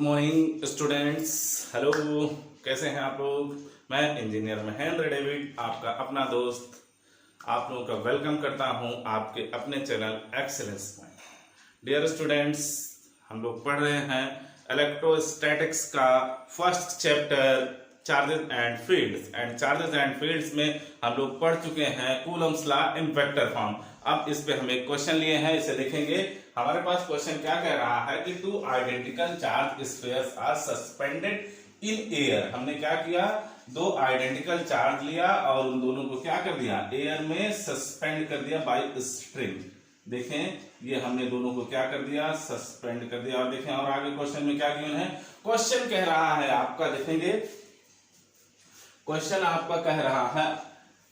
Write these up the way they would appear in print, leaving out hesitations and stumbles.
Morning students. Hello, कैसे हैं आप लोग। मैं इंजीनियर महेंद्र डेविड, आपका अपना दोस्त, आप लोगों का वेलकम करता हूं आपके अपने चैनल एक्सीलेंस में। डियर स्टूडेंट्स, हम लोग पढ़ रहे हैं इलेक्ट्रोस्टैटिक्स का first chapter charges and fields. And charges and fields में हम लोग पढ़ चुके हैं Coulomb's law in vector form. अब इस पे हम एक क्वेश्चन लिए हैं, इसे देखेंगे। हमारे पास क्वेश्चन क्या कह रहा है कि two identical charge spheres are suspended in air. हमने क्या किया, दो आइडेंटिकल चार्ज लिया और उन दोनों को क्या कर दिया, एयर में सस्पेंड कर दिया बाय स्ट्रिंग। देखें, ये हमने दोनों को क्या कर दिया, सस्पेंड कर दिया। और देखें और आगे क्वेश्चन में क्या गिवन है। क्वेश्चन कह रहा है आपका, देखेंगे क्वेश्चन आपका कह रहा है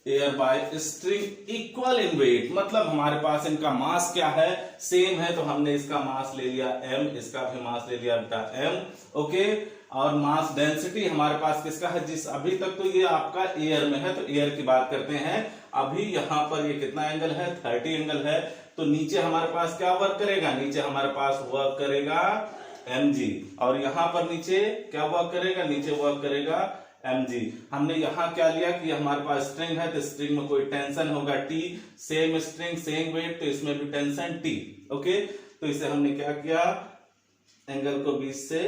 air by string equal in weight, मतलब हमारे पास इनका मास क्या है, सेम है। तो हमने इसका मास ले लिया m, इसका भी मास ले लिया बेटा m, ओके। और मास डेंसिटी हमारे पास किसका है, जिस अभी तक तो ये आपका एयर में है, तो एयर की बात करते हैं। अभी यहां पर ये कितना एंगल है, 30 एंगल है। तो नीचे हमारे पास क्या वर्क करेगा, नीचे हमारे पास वर्क करेगा mg, और यहां पर नीचे क्या वर्क करेगा, नीचे वर्क करेगा mg। हमने यहां क्या लिया कि हमारे पास स्ट्रिंग है, तो स्ट्रिंग में कोई टेंशन होगा t, same string same weight, तो इसमें भी टेंशन t, ओके। तो इसे हमने क्या किया, एंगल को बीच से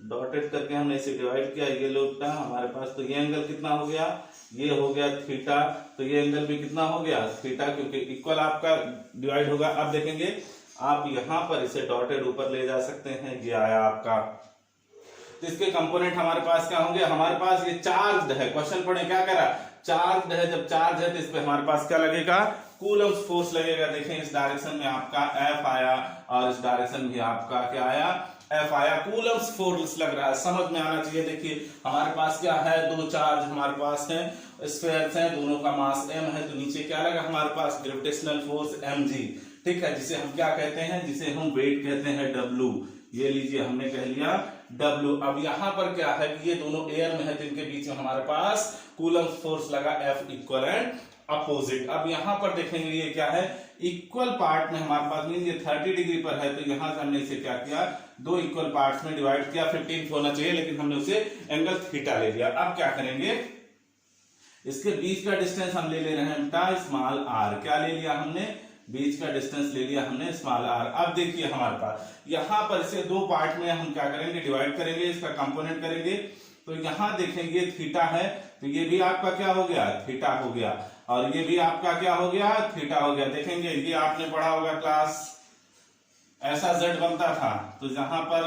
डॉटेड करके हमने इसे डिवाइड किया। ये लोग था हमारे पास, तो ये एंगल कितना हो गया, ये हो गया थीटा, तो ये एंगल भी कितना हो गया थीटा, क्योंकि इक्वल आपका डिवाइड होगा। अब देखेंगे आप यहां पर इसे डॉटेड ऊपर ले जा सकते हैं, ये आया आपका। तो इसके कंपोनेंट हमारे पास क्या होंगे, हमारे पास ये चार्ज है। क्वेश्चन पढ़े क्या कह रहा, चार्ज है। जब चार्ज है तो इस पे हमारे पास क्या लगेगा, कूलम्स फोर्स लगेगा। देखें इस डायरेक्शन में आपका F आया और इस डायरेक्शन भी आपका क्या आया, F आया। कूलम्स फोर्स लग रहा है, समझ में आना चाहिए। देखिए हमारे पास क्या है, दो चार्ज हमारे पास है, स्फीयर्स हैं, दोनों का मास m है। तो नीचे क्या लगा हमारे पास, ग्रेविटेशनल फोर्स mg, ठीक है, जिसे हम क्या कहते हैं, जिसे हम वेट कहते हैं w। ये लीजिए हमने कह लिया W। अब यहां पर क्या है कि ये दोनों एयर में है, तो इनके बीच में हमारे पास कूलम फोर्स लगा F इक्वल एंड अपोजिट। अब यहां पर देखेंगे ये क्या है, इक्वल पार्ट में हमारे पास मीन ये 30 डिग्री पर है, तो यहां से हमने इसे क्या किया, दो इक्वल पार्ट्स में डिवाइड किया। 15 होना चाहिए, लेकिन हमने उसे एंगल थीटा ले लिया। अब क्या करेंगे, इसके बीच का डिस्टेंस हम ले रहे हैं बेटा स्मॉल r। क्या ले लिया हमने, बीच का डिस्टेंस ले लिया हमने स्मॉल r। अब देखिए हमारे पास यहां पर इसे दो पार्ट में हम क्या करेंगे, डिवाइड करेंगे, इसका कंपोनेंट करेंगे। तो यहां देखेंगे थीटा है, तो ये भी आपका क्या हो गया, थीटा हो गया, और ये भी आपका क्या हो गया, थीटा हो गया। देखेंगे ये आपने पढ़ा होगा क्लास, ऐसा z बनता था, तो जहां पर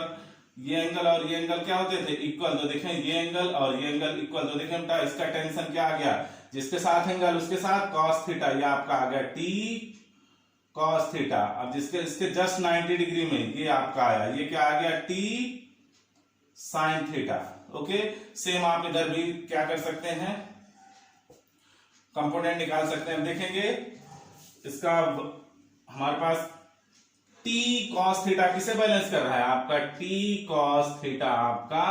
ये एंगल और ये एंगल क्या होते थे, इक्वल। तो देखें ये एंगल और ये एंगल इक्वल, तो देखें बेटा इसका टेंशन क्या आ गया, जिसके साथ एंगल उसके साथ cos थीटा, ये आपका आ गया t cos थीटा। अब जिसके इसके जस्ट 90 डिग्री में ये आपका आया, ये क्या आ गया, t sin theta, okay. Same आप इधर भी क्या कर सकते हैं, कंपोनेंट निकाल सकते हैं। देखेंगे इसका हमारे पास t cos थीटा किसे बैलेंस कर रहा है, आपका t cos थीटा आपका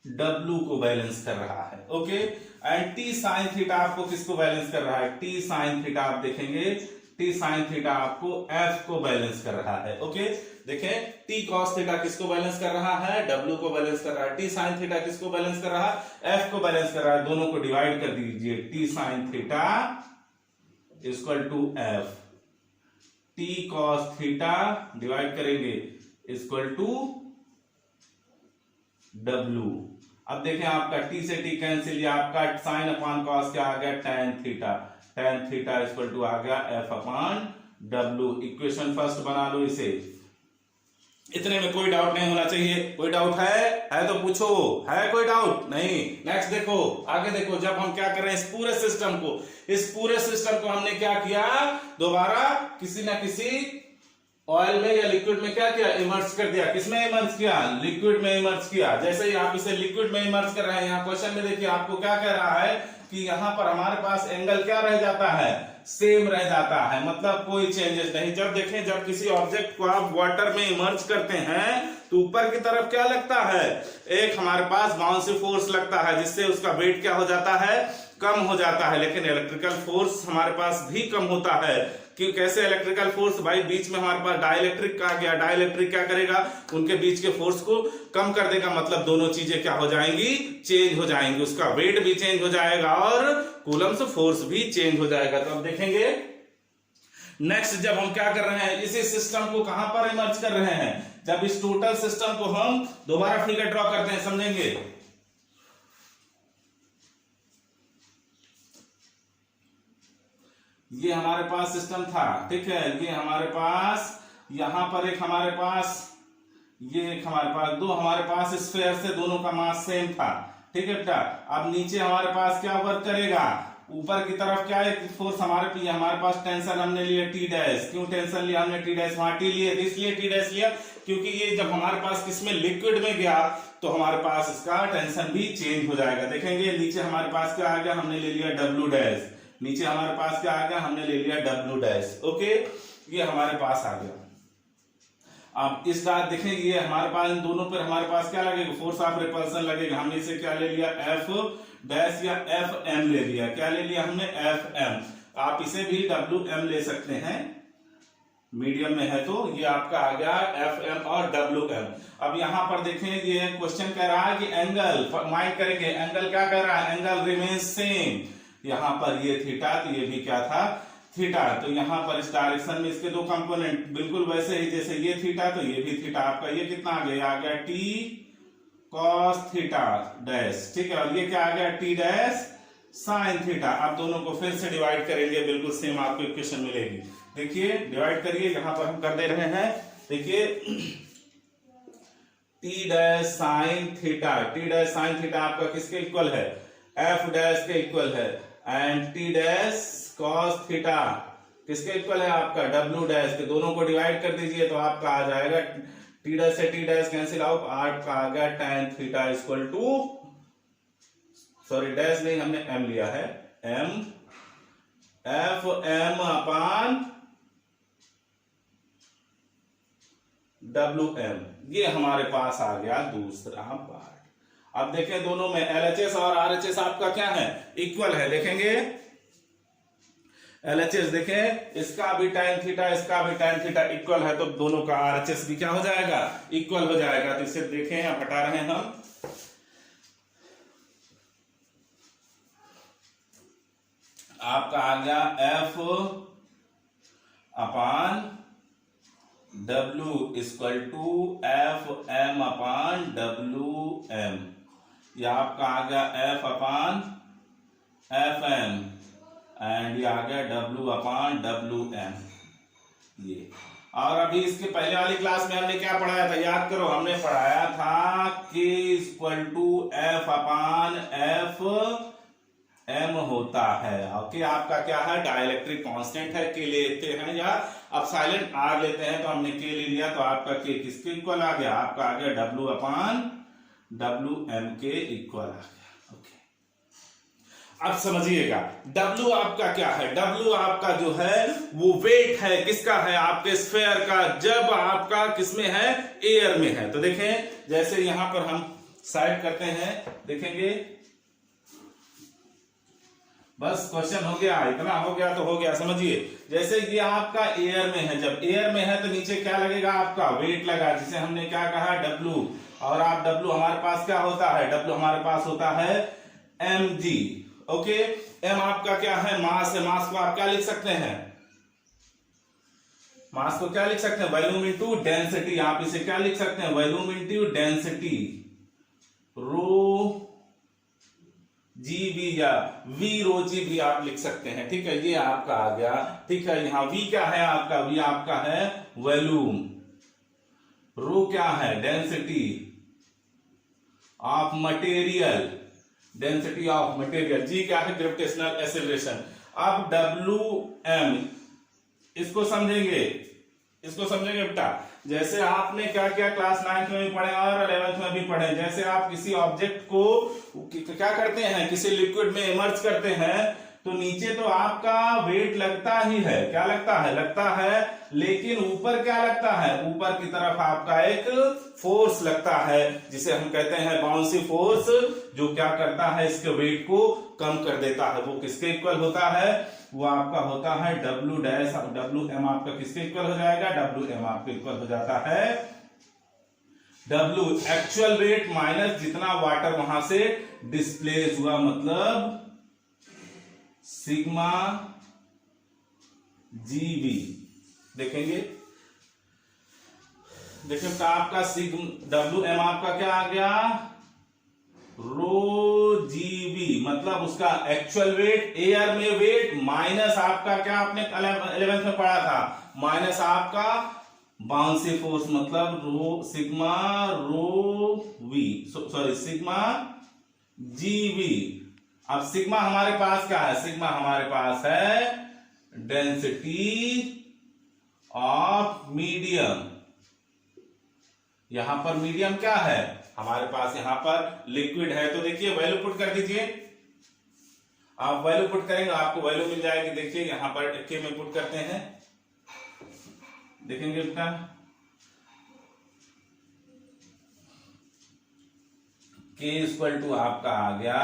w को बैलेंस कर रहा है, okay. And t sin theta आपको किसको बैलेंस कर रहा है, t sin थीटा आप देखेंगे t sin थीटा आपको f को बैलेंस कर रहा है, ओके। देखें t cos थीटा किसको बैलेंस कर रहा है, w को बैलेंस कर रहा है। t sin थीटा किसको बैलेंस कर रहा है, f को बैलेंस कर रहा है। दोनों को डिवाइड कर दीजिए, t sin theta equal to f, t cos theta divide करेंगे इक्वल टू w। अब देखें आपका t से t कैंसिल, या आपका sin अपॉन cos क्या आ गया, tan theta, tan theta equal to आ गया f upon w। Equation first बना लो इसे, इतने में कोई डाउट नहीं होना चाहिए। कोई डाउट है तो पूछो, है कोई डाउट नहीं। नेक्स्ट देखो, आगे देखो, जब हम क्या कर रहे हैं, इस पूरे सिस्टम को हमने क्या किया, दोबारा किसी ना किसी ऑयल में या लिक्विड में क्या किया, इमर्स कर दिया। किसमें इमर्स किया, लिक्विड में इमर्स किया। जैसे ही आप इसे लिक्विड में इमर्स कर रहे हैं, यहाँ क्वेश्चन में देखिए आपको क्या कह रहा है कि यहाँ पर हमारे पास एंगल क्या रह जाता है, सेम रह जाता है, मतलब कोई चेंजेस नहीं। जब देखें, जब किसी ऑब्जेक्ट को आप वाटर में इमर्ज करते हैं तो ऊपर की तरफ क्या लगता है, एक हमारे पास बाउंसी फोर्स लगता है, जिससे उसका वेट क्या हो जाता है, कम हो जाता है, लेकिन इलेक्ट्रिकल फोर्स हमारे पास भी कम होता है। कि कैसे इलेक्ट्रिकल फोर्स भाई, बीच में हमारे पास डाइलेक्ट्रिक का गया, डाइलेक्ट्रिक क्या करेगा, उनके बीच के फोर्स को कम कर देगा, मतलब दोनों चीजें क्या हो जाएंगी, चेंज हो जाएंगी, उसका वेट भी चेंज हो जाएगा और कूलम्स फोर्स भी चेंज हो जाएगा। तो अब देखेंगे नेक्स्ट, जब हम क्या कर रहे हैं, इसी सिस्टम को कहां पर इमर्ज कर रहे हैं, जब इस टोटल सिस्टम को हम दोबारा फिगर ड्रॉ करते हैं, समझेंगे। ये हमारे पास सिस्टम था, ठीक है, ये हमारे पास यहां पर एक हमारे पास, ये एक हमारे पास, दो हमारे पास स्फीयर से दोनों का मास सेम था, ठीक है बेटा। अब नीचे हमारे पास क्या वर्क करेगा, ऊपर की तरफ क्या है फोर्स हमारे पास टेंशन हमने लिया टी डैश, क्यों टेंशन लिया हमने टी डैश, वहां टी लिए इसलिए टी डैश लिया क्योंकि ये जब हमारे पास किसमें लिक्विड में गया तो हमारे पास इसका टेंशन भी चेंज हो जाएगा। देखेंगे नीचे हमारे पास क्या आ गया, हमने ले लिया डब्ल्यू डैश, नीचे हमारे पास क्या आ गया, हमने ले लिया डब्ल्यू डैश, ओके, ये हमारे पास आ गया। अब इस बात देखेंगे, ये हमारे पास इन दोनों पर हमारे पास क्या लगेगा, फोर्स ऑफ रिपल्सन लगेगा। हमने इसे क्या ले लिया, एफ डैश या एफ एम ले लिया, क्या ले लिया हमने, एफ एम। आप इसे भी डब्ल्यू एम ले सकते हैं, मीडियम में है तो ये आपका आ गया एफ एम और डब्ल्यू एम। अब यहां पर देखें, ये क्वेश्चन कह रहा है कि एंगल, माइंड करेंगे, एंगल क्या कर रहा है, एंगल रिमेन सेम। यहां पर ये थीटा, तो ये भी क्या था, थीटा। तो यहां पर इस डायरेक्शन में इसके दो कंपोनेंट बिल्कुल वैसे ही, जैसे ये थीटा तो ये भी थीटा, आपका ये कितना आ गया टी कॉस थीटा डैश, ठीक है, और ये क्या आ गया, टी डैश साइन थीटा। आप दोनों को फिर से डिवाइड करेंगे, बिल्कुल सेम आपको इक्वेशन मिलेगी। देखिए डिवाइड करिए, यहां पर हम कर दे रहे हैं, देखिए T dash sine theta, T dash sine theta आपका किसके इक्वल है, एफ डैश के इक्वल है, and T dash cos theta किसके इक्वल है, आपका डब्ल्यू डैश के। दोनों को डिवाइड कर दीजिए तो आपका आ जाएगा, टी डैश से टी डैश कैंसिल आउट, आपका आ गया tan theta equal to, sorry dash नहीं हमने m लिया है, m F M upon W M, ये हमारे पास आ गया दूसरा पार्ट। अब देखें दोनों में LHS और RHS आपका क्या है, इक्वल है। देखेंगे LHS देखें, इसका भी tan थीटा, इसका भी tan थीटा इक्वल है, तो दोनों का RHS भी क्या हो जाएगा, इक्वल हो जाएगा। तो इसे देखें, अब हटा रहे हैं हम, आपका आ गया F upon W equal to F M upon W M, यह आपका आ गया F upon F M and ये आ गया W अपान डब्ल्यू एम। ये और अभी इसके पहले वाली क्लास में हमने क्या पढ़ाया था, याद करो, हमने पढ़ाया था K equal to F upon F M होता है। ओके, आपका क्या है, डाइलेक्ट्रिक कांस्टेंट है, के लेते हैं या अब साइलेंट आर लेते हैं, तो हमने के ले लिया, तो आपका के किसके इक्वल आ गया, आपका आ गया डब्ल्यू अपान डब्ल्यू एम के इक्वल आ गया। ओके, अब समझिएगा W आपका क्या है, W आपका जो है वो वेट है, किसका है, आपके स्फीयर का, जब आपका किसमें है, एयर में है। तो देखें, जैसे यहां पर हम साइड करते हैं, देखेंगे, बस क्वेश्चन हो गया, इतना हो गया तो हो गया, समझिए। जैसे ये आपका एयर में है, जब एयर में है तो नीचे क्या लगेगा, आपका वेट लगा, जिसे हमने क्या कहा, W, और आप W हमारे पास क्या होता है, W हमारे पास होता है mg। ओके, m आपका क्या है, मास है, मास को आप क्या लिख सकते हैं, मास को क्या लिख सकते हैं, वॉल्यूम इनटू डेंसिटी। आप इसे क्या लिख सकते हैं, वॉल्यूम इनटू डेंसिटी, रो जी बी या वी रो जी भी आप लिख सकते हैं, ठीक है, ये आपका आ गया, ठीक है। यहाँ वी क्या है आपका, वी आपका है वॉल्यूम, रो क्या है, density of material, density of material, g क्या है, ग्रेविटेशनल एक्सेलरेशन। अब डब्ल्यू एम, इसको समझेंगे, इसको समझेंगे बेटा। जैसे आपने क्या क्या क्लास 9th में भी पढ़े और 11th में भी पढ़े, जैसे आप किसी ऑब्जेक्ट को क्या करते हैं, किसी लिक्विड में इमर्ज करते हैं, तो नीचे तो आपका वेट लगता ही है, क्या लगता है, लगता है, लेकिन ऊपर क्या लगता है, ऊपर की तरफ आपका एक फोर्स लगता है जिसे हम कहते हैं बाउंसी फोर्स, जो क्या करता है, इसके वेट को कम कर देता है। वो किसके इक्वल होता है, वो आपका होता है डब्ल्यू डैश, डब्ल्यू एम आपका किसके इक्वल हो जाएगा, डब्ल्यू एम आपके इक्वल हो जाता है डब्ल्यू एक्चुअल वेट माइनस जितना वाटर वहां से डिस्प्लेस हुआ, मतलब सिग्मा जीवी। देखेंगे, देखिए का आपका डब्ल्यू एम आपका क्या आ गया, रो जीवी, मतलब उसका एक्चुअल वेट, एयर में वेट माइनस आपका क्या आपने 11th में पढ़ा था, माइनस आपका बाउंसी फोर्स, मतलब rho sigma rho V, sorry sigma g V. अब सिग्मा हमारे पास क्या है, सिग्मा हमारे पास है डेंसिटी ऑफ मीडियम। यहां पर मीडियम क्या है हमारे पास, यहां पर लिक्विड है, तो देखिए वैल्यू पुट कर दीजिए, आप वैल्यू पुट करेंगे आपको वैल्यू मिल जाएगी। देखिए यहां पर के में पुट करते हैं, देखेंगे बेटा के इक्वल टू आपका आ गया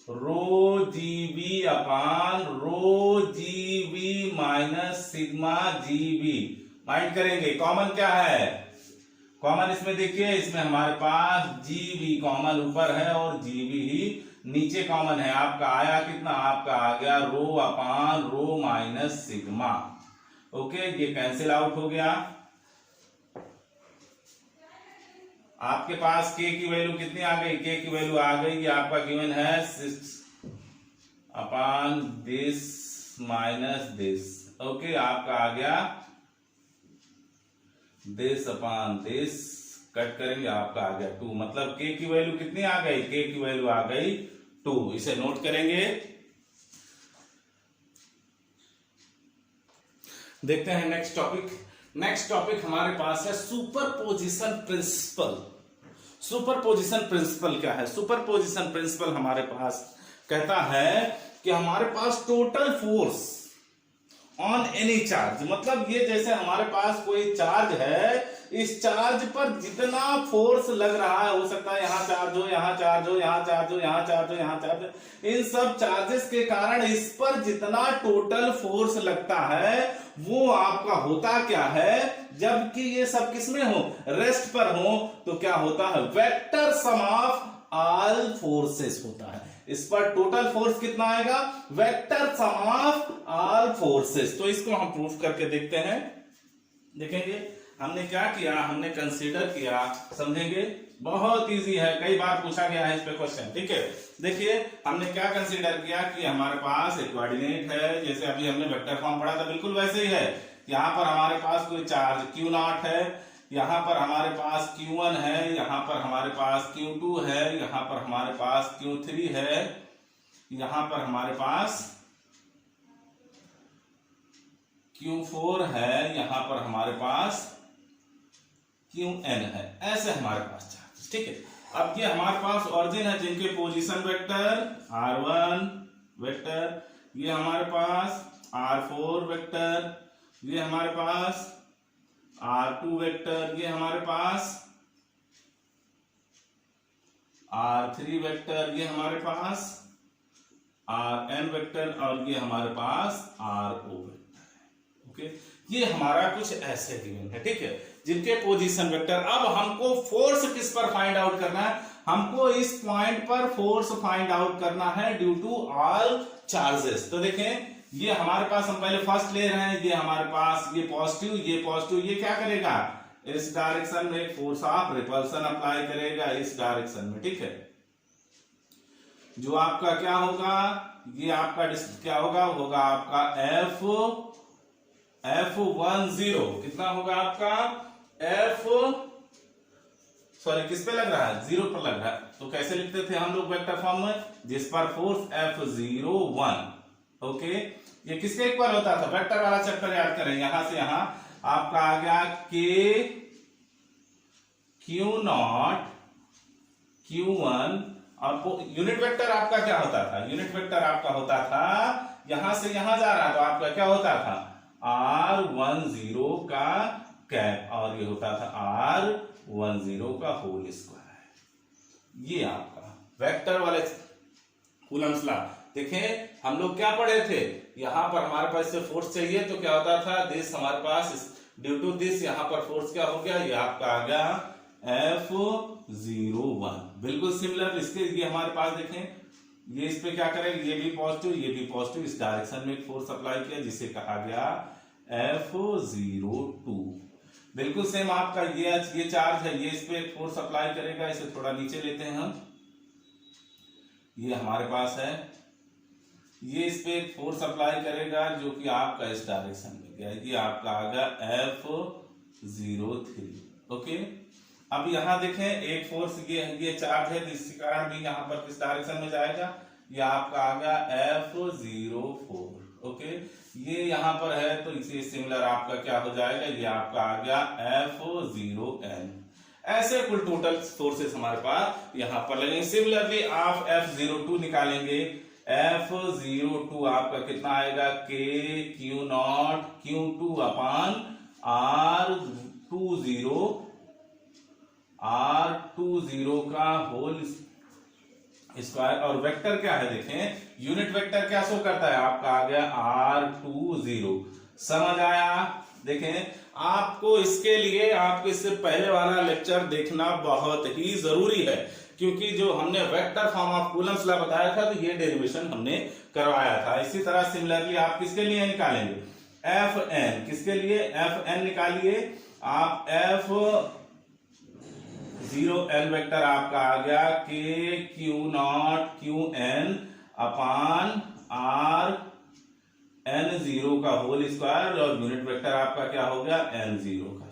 रो जीवी अपान रो जीवी माइनस सिग्मा जीवी। माइंड करेंगे कॉमन क्या है, कॉमन इसमें देखिए, इसमें हमारे पास जीवी कॉमन ऊपर है और जीवी ही नीचे कॉमन है। आपका आया कितना, आपका आ गया रो अपान रो माइनस सिग्मा। ओके, ये कैंसिल आउट हो गया। आपके पास के की वैल्यू कितनी आ गई, के की वैल्यू आ गई, ये आपका गिवन है 6 अपान दिस माइनस दिस। ओके, आपका आ गया दिस अपान दिस, कट करेंगे आपका आ गया 2, मतलब के की वैल्यू कितनी आ गई, के की वैल्यू आ गई 2। इसे नोट करेंगे। देखते हैं नेक्स्ट टॉपिक। नेक्स्ट टॉपिक हमारे पास है सुपरपोजिशन प्रिंसिपल। सुपरपोजिशन प्रिंसिपल क्या है, सुपरपोजिशन प्रिंसिपल हमारे पास कहता है कि हमारे पास total force on any charge, मतलब ये जैसे हमारे पास कोई चार्ज है, इस चार्ज पर जितना फोर्स लग रहा है, हो सकता है यहां चार्ज हो, यहां चार्ज हो, यहां चार्ज हो, यहां चार्ज हो, यहां चार्ज हो, इन सब चार्जेस के कारण इस पर जितना टोटल फोर्स लगता है वो आपका होता क्या है, जबकि ये सब किसमें हो, रेस्ट पर हो, तो क्या होता है, vector sum of all forces होता है। इस पर टोटल फोर्स कितना आएगा, vector sum of all forces. तो इसको हम प्रूफ करके देखते हैं। देखेंगे हमने क्या किया, हमने कंसीडर किया, समझेंगे, बहुत इजी है, कई बार पूछा गया है इस पे क्वेश्चन। ठीक है, देखिए हमने क्या कंसीडर किया कि हमारे पास एक कोऑर्डिनेट है, जैसे अभी हमने वेक्टर फॉर्म पढ़ा था बिल्कुल वैसे ही है। यहां पर हमारे पास कोई चार्ज Q0 है, यहां पर हमारे पास Q1 है, यहां पर हमारे पास Q2 है, यहां पर हमारे पास Q3 है, यहां पर हमारे पास Q4 है, यहां पर हमारे पास Qn है, ऐसे हमारे पास चार्ज। ठीक है, अब ये हमारे पास ऑरिजिन है जिनके पोजीशन वेक्टर R1 वेक्टर, ये हमारे पास R4 वेक्टर, ये हमारे पास R2 वेक्टर, ये हमारे पास R3 वेक्टर, ये हमारे पास Rn वेक्टर और ये हमारे पास RO वेक्टर है। ओके, ये हमारा कुछ ऐसे गिवन है। ठीक है, जिनके पोजीशन वेक्टर। अब हमको फोर्स किस पर फाइंड आउट करना है, हमको इस पॉइंट पर फोर्स फाइंड आउट करना है ड्यू टू ऑल चार्जेस। तो देखें ये हमारे पास, हम पहले फर्स्ट ले रहे हैं, ये हमारे पास ये पॉजिटिव, ये क्या करेगा, इस डायरेक्शन में एक फोर्स ऑफ रिपल्सन अप्लाई करेगा इस डायरेक्शन में। ठीक है, जो आपका क्या होगा, ये आपका क्या होगा, आपका F10 कितना होगा आपका सॉरी किस पे लग रहा है, 0 पर लग रहा है, तो कैसे लिखते थे हम लोग वेक्टर फॉर्म में, जिस पर फोर्स F01। ओके, ये किसके इक्वल होता था, वेक्टर वाला चैप्टर याद करें, यहां से यहां आपका आ गया K Q0 Q1 आपको यूनिट वेक्टर आपका क्या होता था, यूनिट वेक्टर आपका होता था यहां से यहां जा रहा, तो आपका क्या होता था R10 का कैप, और ये होता था R10 का होल स्क्वायर। ये आपका वेक्टर वाले कूलम्स लॉ। देखें हम लोग क्या पढ़े थे, यहां पर हमारे पास से फोर्स चाहिए तो क्या होता था, दिस हमारे पास ड्यू टू दिस यहां पर फोर्स क्या हो गया, ये आपका आ गया F01। बिल्कुल सिमिलर इसके ये हमारे पास देखें, ये इस पे क्या करेंगे, ये भी पॉजिटिव ये भी पॉजिटिव, इस डायरेक्शन में एक फोर्स अप्लाई किया जिसे कहा गया F02। बिल्कुल सेम आपका ये चार्ज है, ये इस पे एक फोर्स अप्लाई करेगा, इसे थोड़ा नीचे लेते हैं हम, ये हमारे पास है, ये इस पे एक फोर्स अप्लाई करेगा जो कि आपका इस डायरेक्शन में गया, ये आपका आ गया F03। ओके, अब यहां देखें एक फोर्स ये चार्ज है, इसी कारण भी यहां पर किस डायरेक्शन में जाएगा, ये आपका आ गया F04। ओके, ये यहां पर है तो इसे सिमिलर आपका क्या हो जाएगा, ये आपका आ गया F0n। ऐसे कुल टोटल फोर्सेस हमारे पास यहां पर लगेंगे। सिमिलरली आप F02 निकालेंगे, F02 आपका कितना आएगा, K Q0 Q2 अपान R20 का होल स्क्वायर। और वेक्टर क्या है देखें, यूनिट वेक्टर क्या शो करता है, आपका आ गया R20। समझ आया। देखें आपको इसके लिए आपको इससे पहले वाला लेक्चर देखना बहुत ही जरूरी है, क्योंकि जो हमने vector form of Coulomb's law बताया था तो ये डेरिवेशन हमने करवाया था। इसी तरह सिमिलरली आप किसके लिए निकालेंगे, Fn, किसके लिए Fn निकालिए आप, F0n वेक्टर आपका आ गया K Q0 Qn अपान Rn0 का होल स्क्वायर, और यूनिट वेक्टर आपका क्या हो गया n0 का।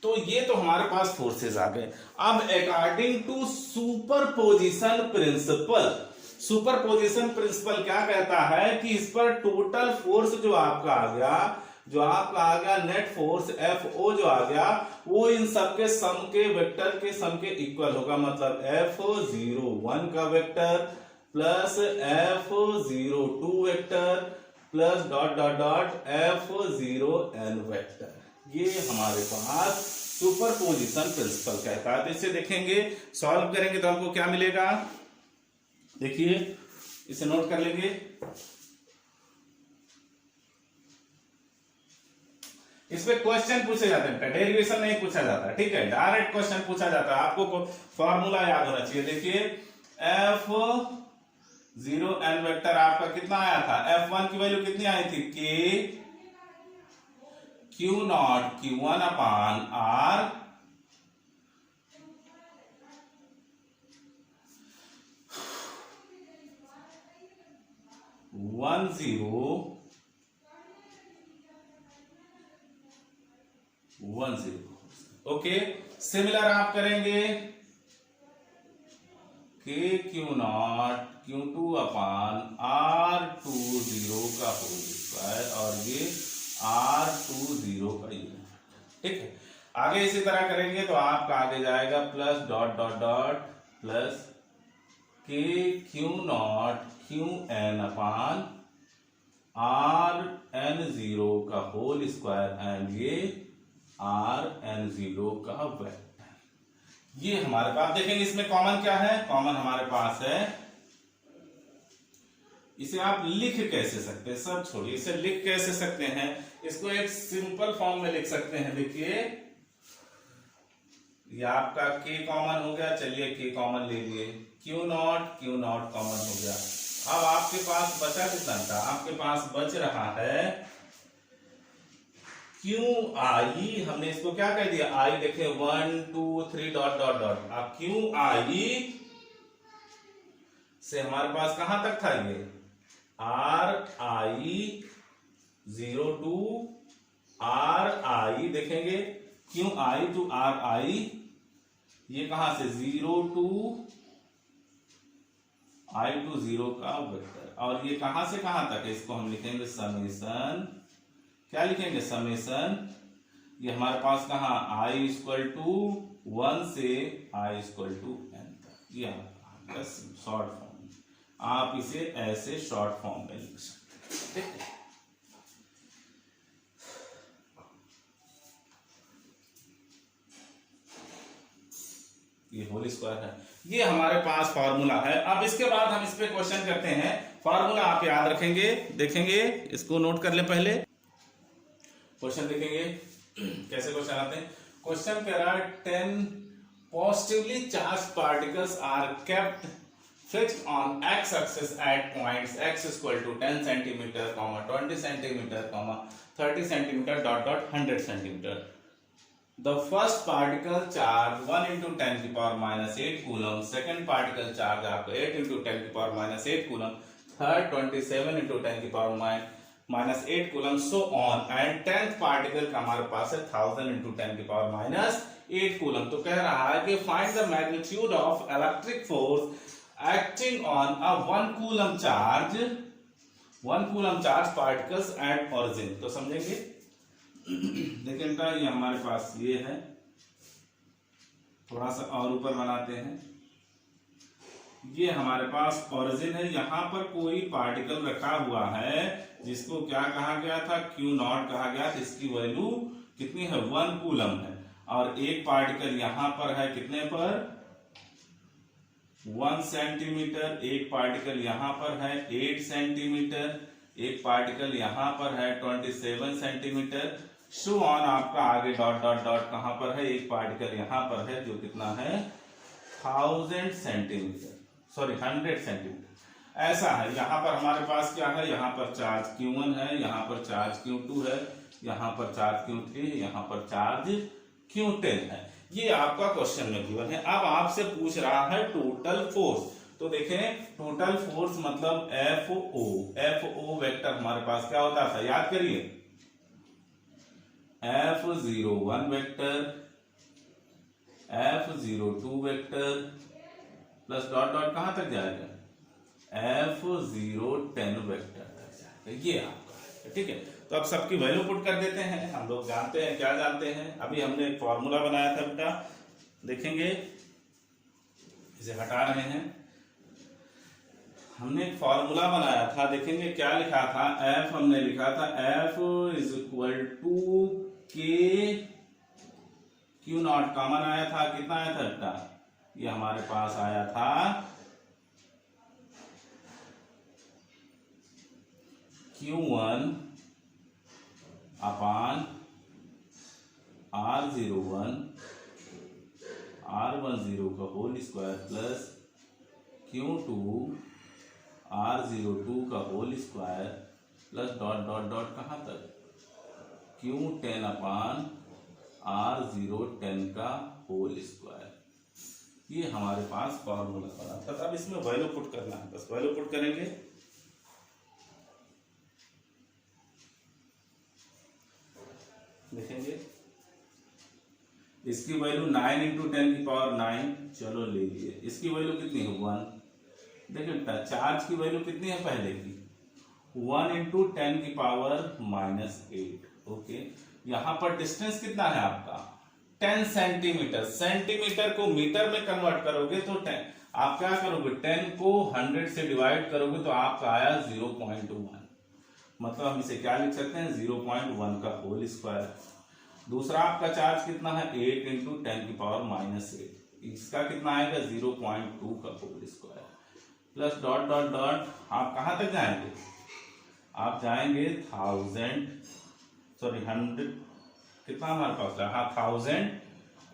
तो ये तो हमारे पास फोर्सेस आ गए। अब according to superposition principle, superposition principle क्या कहता है कि इस पर टोटल फोर्स जो आपका आ गया, जो आपका आ गया नेट फोर्स Fo जो आ गया, वो इन सबके सम के वेक्टर के सम के इक्वल होगा। मतलब F01 का vector plus F02 vector plus dot dot dot F0n vector. ये हमारे पास सुपरपोजिशन प्रिंसिपल कहता है। तो इसे देखेंगे, सॉल्व करेंगे तो हमको क्या मिलेगा, देखिए इसे नोट कर लेंगे। इसमें क्वेश्चन पूछे जाते हैं, डेरिवेशन नहीं पूछा जाता, ठीक है, डायरेक्ट क्वेश्चन पूछा जाता है। आपको फॉर्मूला याद होना चाहिए। देखिए F0n वेक्टर आपका कितना आया था, F1 की वैल्यू कितनी आई थी, K Q0 Q1 अपान R 10 ओके। सिमिलर आप करेंगे K Q0 Q2 अपान R20 का होल स्क्वायर, और ये R20 का यूनिट, ठीक है। आगे इसी तरह करेंगे तो आपका आगे जाएगा plus dot dot dot plus K Q0 Qn अपान Rn0 का होल स्क्वायर, एंड ये Rn0 का वेक्टर। ये हमारे पास देखेंगे, इसमें कॉमन क्या है, कॉमन हमारे पास है, इसे आप लिख कैसे सकते हैं, सब छोड़िए, इसे लिख कैसे सकते हैं, इसको एक सिंपल फॉर्म में लिख सकते हैं। देखिए ये आपका K कॉमन हो गया, चलिए K कॉमन ले लिए, Q0 कॉमन हो गया। अब आपके पास बचा कितना था, आपके पास बच रहा है QI, हमने इसको क्या कह दिया, I देखे 1 2 3 डॉट डॉट डॉट। अब QI से हमारे पास कहां तक था, ये RI0 टू RI देखेंगे, QI टू RI, ये कहां से 0 टू I टू 0 का वेक्टर, और ये कहां से कहां तक है, इसको हम लिखेंगे समेशन, क्या लिखेंगे, समेशन, ये हमारे पास कहां I = 1 से I = n तक, ये प्लस शॉर्ट फॉर्म, आप इसे ऐसे शॉर्ट फॉर्म में लिख सकते हैं, ठीक है। ये होल स्क्वायर है, ये हमारे पास फॉर्मूला है। अब इसके बाद हम इस पे क्वेश्चन करते हैं। फॉर्मूला आप याद रखेंगे, देखेंगे, इसको नोट कर ले। पहले क्वेश्चन देखेंगे कैसे क्वेश्चन आते हैं। क्वेश्चन कह रहा है 10 positively charge particles are kept fixed on x axis at points x equal to 10 centimeter, 20 centimeter, 30 centimeter, dot dot 100 centimeter. The first particle charge 1 into 10 की power minus 8 coulomb, second particle charge आपको 8 into 10 की power minus 8 coulomb, third 27 into 10 की power minus 8 coulomb, so on, and 10th particle का हमारे पास है 1000 into 10 की power minus 8 coulomb. तो कह रहा है कि find the magnitude of electric force acting on a 1 coulomb charge particles at origin। तो समझेंगे, देखिए बेटा ये हमारे पास ये है, थोड़ा सा और ऊपर बनाते हैं। ये हमारे पास ओरिजिन है, यहां पर कोई पार्टिकल रखा हुआ है जिसको क्या कहा गया था, Q नॉट कहा गया था। इसकी वैल्यू कितनी है, 1 कूलम है। और एक पार्टिकल यहां पर है कितने पर, 1 सेंटीमीटर। एक पार्टिकल यहां पर है 8 सेंटीमीटर। एक पार्टिकल यहां पर है 27 सेंटीमीटर। शो ऑन, आपका आगे डॉट डॉट डॉट कहां पर है, एक पार्टिकल यहां पर है जो कितना है 1000 सेंटीमीटर, सॉरी 100 सेंटीमीटर। ऐसा है, यहां पर हमारे पास क्या है, यहां पर चार्ज Q1 है, यहां पर चार्ज Q2 है, यहां पर चार्ज Q3 है, यहां पर चार्ज Q10 है। ये आपका क्वेश्चन में गिवन है। अब आपसे पूछ रहा है टोटल फोर्स। तो देखें टोटल फोर्स मतलब FO वेक्टर हमारे पास क्या होता था, याद करिए, F01 vector, F02 vector plus dot dot कहां तक जाएगा, F010 वेक्टर तक जाएगा। ये आपका है, ठीक है। तो अब सबकी वैल्यू पुट कर देते हैं। हम लोग जानते हैं, क्या जानते हैं, अभी हमने एक फॉर्मूला बनाया था बेटा, देखेंगे, इसे हटा रहे हैं। हमने एक फॉर्मूला बनाया था, देखेंगे क्या लिखा था, F हमने लिखा था F इज इक्वल टू के Q नॉट कॉमन आया था, कितना आया था बेटा, ये हमारे पास आया था Q1 अपान R01 R10 का whole square plus Q2 R02 का whole square plus dot dot dot कहां तक Q10 अपान R010 का होल स्क्वायर। ये हमारे पास फॉर्मूला बना था। अब इसमें वैल्यू पुट करना है, बस वैल्यू पुट करेंगे। देखेंगे इसकी वैल्यू 9 into 10 की पावर 9, चलो ले लीजिए। इसकी वैल्यू कितनी है 1। देखिए बेटा चार्ज की वैल्यू कितनी है पहले की, 1 into 10 की पावर -8। ओके, यहां पर डिस्टेंस कितना है आपका 10 सेंटीमीटर। सेंटीमीटर को मीटर में कन्वर्ट करोगे तो 10, आप क्या करोगे 10 को 100 से डिवाइड करोगे तो आपका आया 0.1। मतलब हम इसे क्या लिख सकते हैं 0.1 का होल स्क्वायर। दूसरा आपका चार्ज कितना है 8 into 10 की पावर -8, इसका कितना आएगा 0.2 का whole square plus dot dot dot. आप कहां तक जाएंगे, आप जाएंगे 100 कितना हमारे पास है, हाँ 1000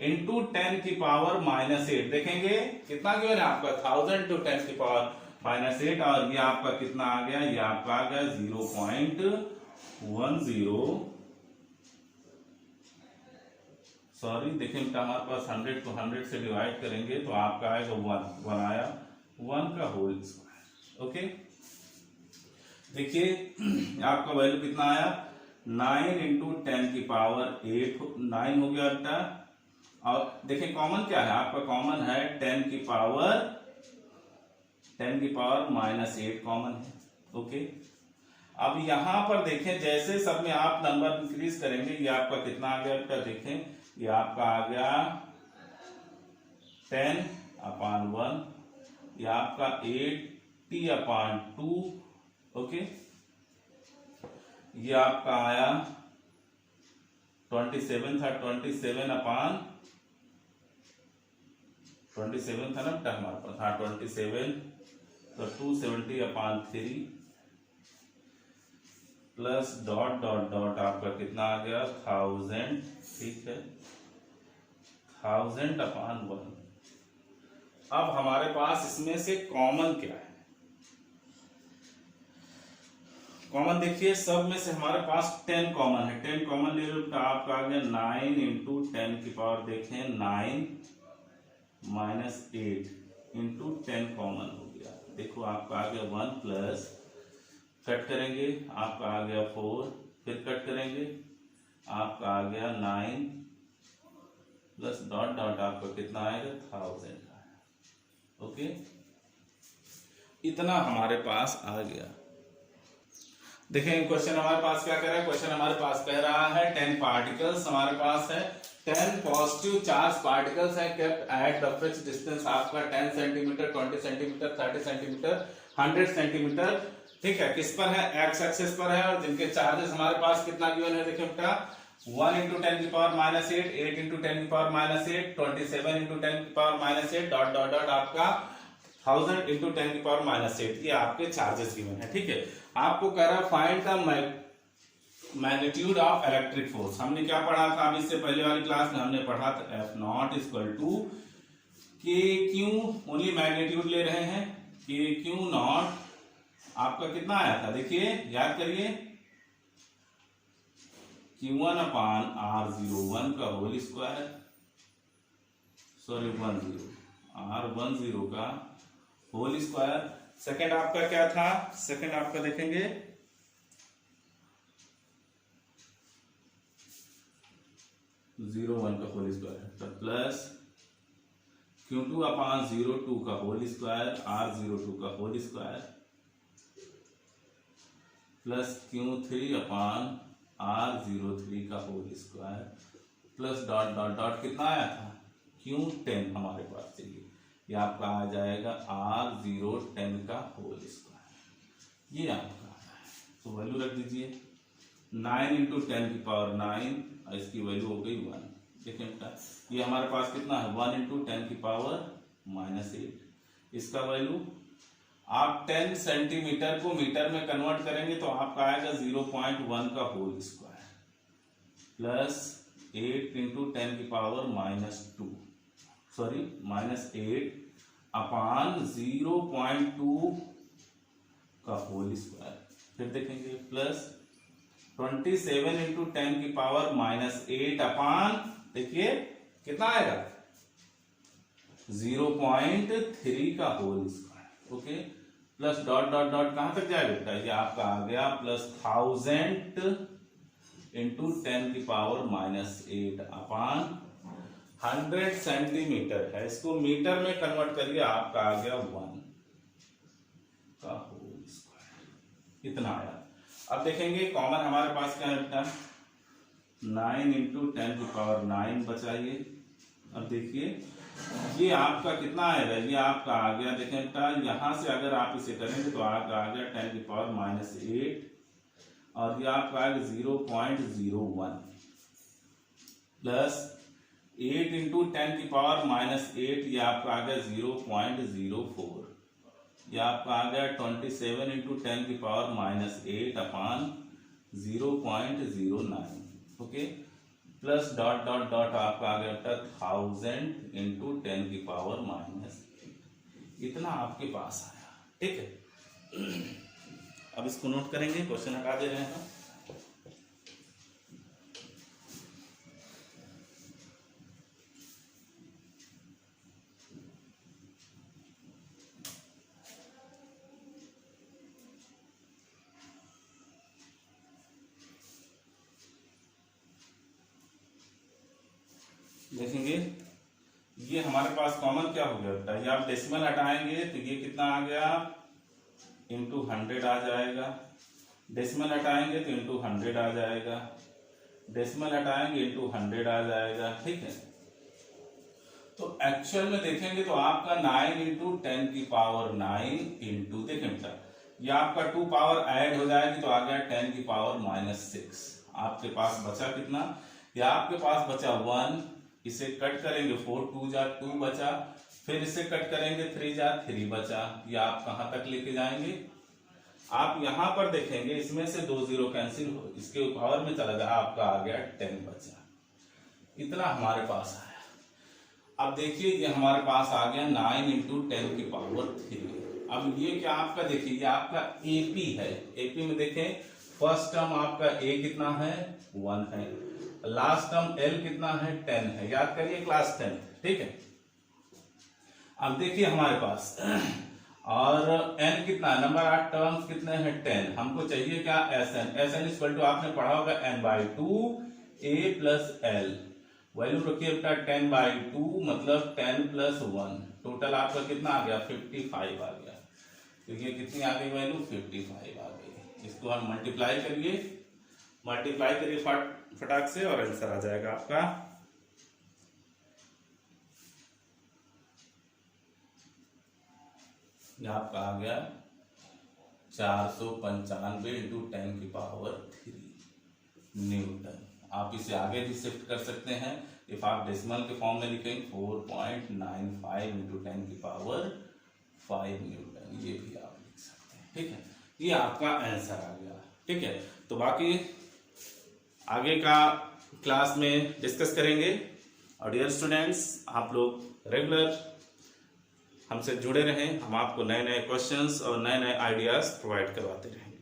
into 10 की पावर -8। देखेंगे कितना क्यों है आपका 1000 into 10 की पावर -8, और ये आपका कितना आ गया, ये आपका आ गया 0.10। सॉरी देखें हमारे पास 100 को 100 से डिवाइड करेंगे तो आपका आएगा 1 आया, 1 का होल स्क्वायर। ओके, देखिए आपका वैल्यू कितना आया 9 into 10 की पावर 8, 9 हो गया बेटा। और देखिए कॉमन क्या है आपका, कॉमन है 10 की पावर -8 कॉमन है। ओके, अब यहां पर देखें जैसे सब में आप नंबर इंक्रीज करेंगे, ये आपका कितना आ गया बेटा, देखें ये आपका आ गया 10/1 ये आपका 80/2, ओके। ये आपका आया 27 था, 27 था ना बेटा हमारे पास, हाँ 27, तो 270/3 प्लस डॉट डॉट डॉट आपका कितना आ गया 1000, ठीक है, 1000/1। अब हमारे पास इसमें से कॉमन क्या है? कॉमन देखिए, सब में से हमारे पास 10 कॉमन है। 10 कॉमन ले लो तो आपका आ गया 9 इंटू 10 की पावर, देखें 9 माइनस 8 इंटू 10 कॉमन हो गया। देखो आपका आ गया 1 प्लस, कट करेंगे आपका आ गया 4, फिर कट करेंगे आपका आ गया 9 प्लस डॉट डॉट आपका कितना आएगा 1000 आएगा, ओके। इतना हमारे पास आ गया। देखें क्वेश्चन हमारे पास क्या कह रहा है, क्वेश्चन हमारे पास कह रहा है 10 पार्टिकल्स हमारे पास है, 10 पॉजिटिव चार्ज पार्टिकल्स है kept at the fixed distance आपका 10 सेंटीमीटर, 20 सेंटीमीटर, 30 सेंटीमीटर, 100 सेंटीमीटर, ठीक है। किस पर है? एक्स एक्सिस पर है, और जिनके चार्जेस हमारे पास कितना गिवन है, देखिए बेटा 1 इंटू 10 की पावर माइनस 8, 8 इंटू 10 की पावर माइनस 8, 27 इंटू 10 की power minus 8, dot dot dot आपका 1000 इंटू 10 की पावर माइनस 8, ये आपके चार्जेस गिवन है, ठीक है। आपको कह रहा है find the magnitude of electric force. हमने क्या पढ़ा था अभी इससे पहले वाली क्लास में? हमने पढ़ा था F0 इक्वल टू के क्यू, ओनली मैग्नीट्यूड ले रहे हैं, के क्यू नॉट आपका कितना आया था, देखिए याद करिए, Q1/R01 का होल स्क्वायर, सॉरी 10 R10 का होल स्क्वायर। सेकंड आपका क्या था? सेकंड आपका देखेंगे 01 का होल स्क्वायर, तो प्लस Q2/02 का होल स्क्वायर, R02 का होल स्क्वायर, प्लस Q3/R03 का whole square, plus dot dot dot कितना आया था Q10 हमारे पास चाहिए, ये आपका आ जाएगा R010 का होल स्क्वायर, ये आपका है। तो वैल्यू रख दीजिए 9 इंटू 10 की पावर 9, इसकी वैल्यू हो गई 1। देखिए बेटा ये हमारे पास कितना है 1 इंटू 10 की पावर माइनस 8, इसका वैल्यू आप 10 सेंटीमीटर को मीटर में कन्वर्ट करेंगे तो आपका आएगा 0.1 का होल स्क्वायर, प्लस 8 इंटू 10 की पावर -2, सॉरी -8/0.2 का होल स्क्वायर। फिर देखेंगे प्लस 27 इंटू 10 की पावर -8 देखिए कितना आएगा 0.3 का whole square, okay. Plus dot dot dot कहां तक जाएगा बेटा, ये आपका आ गया प्लस 1000 इंटू 10 की पावर -8/100 सेंटीमीटर है, इसको मीटर में कन्वर्ट करिए आपका आ गया 1 का होल स्क्वायर, इतना आया। अब देखेंगे कॉमन हमारे पास क्या है बेटा 9 इंटू 10 की पावर 9 बचाइए। अब देखिए ये आपका कितना आएगा, ये आपका आ गया, देखें बेटा यहां से अगर आप इसे करेंगे तो आपका आ गया 10 की पावर -8 और ये आपका आएगा 0.01 प्लस 8 इंटू 10 की पावर -8, ये आपका आ गया 0.04, ये आपका आ गया 27 इंटू 10 की power -8/0.09, okay. Plus dot dot dot आपका आ गया 1000 इंटू 10 की पावर -8, इतना आपके पास आया, ठीक है। अब इसको नोट करेंगे, क्वेश्चन हटा दे रहे हैं हम। देखेंगे ये हमारे पास कॉमन क्या हो गया बेटा, ये आप डेसिमल हटाएंगे तो ये कितना आ गया इंटू 100 आ जाएगा, डेसिमल हटाएंगे तो इंटू 100 आ जाएगा, डेसिमल हटाएंगे इंटू 100 आ जाएगा, ठीक है। तो एक्चुअल में देखेंगे तो आपका 9 इंटू 10 की पावर 9 इंटू, देखें बेटा ये आपका 2 पावर ऐड हो जाएगी तो आ गया 10 की पावर -6। आपके पास बचा कितना, या आपके पास बचा 1, इसे कट करेंगे 4 2 जा 2 बचा, फिर इसे कट करेंगे 3 जा 3 बचा। ये आप कहां तक लेके जाएंगे, आप यहां पर देखेंगे इसमें से 2 0 कैंसिल हो, इसके पावर में चला गया, आपका आ गया 10 बचा। इतना हमारे पास आया। अब देखिए ये हमारे पास आ गया 9 इंटू 10 की पावर 3। अब ये क्या आपका, देखिए ये आपका एपी है। एपी में देखें फर्स्ट टर्म आपका ए कितना है 1 है, लास्ट टर्म एल कितना है 10 है, याद करिए क्लास 10, ठीक है। अब देखिए हमारे पास और n कितना है, नंबर 8 टर्म्स कितने हैं 10, हमको चाहिए क्या Sn। Sn इक्वल टू आपने पढ़ा होगा n/2 a plus L, value रखिए बेटा 10/2 मतलब 10 + 1, टोटल आपका कितना आ गया 55 आ गया। तो ये कितनी आ गई वैल्यू 55 आ गई। इसको हम मल्टीप्लाई करिए फटाक से और आंसर आ जाएगा आपका आपका आ गया 495 इंटू 10 की पावर 3 न्यूटन। आप इसे आगे भी शिफ्ट कर सकते हैं, इफ आप डेसिमल के फॉर्म में लिखेंगे 4.95 इंटू 10 की पावर 5 न्यूटन, ये भी आप लिख सकते हैं, ठीक है। ये आपका आंसर आ गया, ठीक है। तो बाकी आगे का क्लास में डिस्कस करेंगे। और डियर स्टूडेंट्स, आप लोग रेगुलर हमसे जुड़े रहें, हम आपको नए नए क्वेश्चंस और नए नए आइडियाज प्रोवाइड करवाते रहेंगे।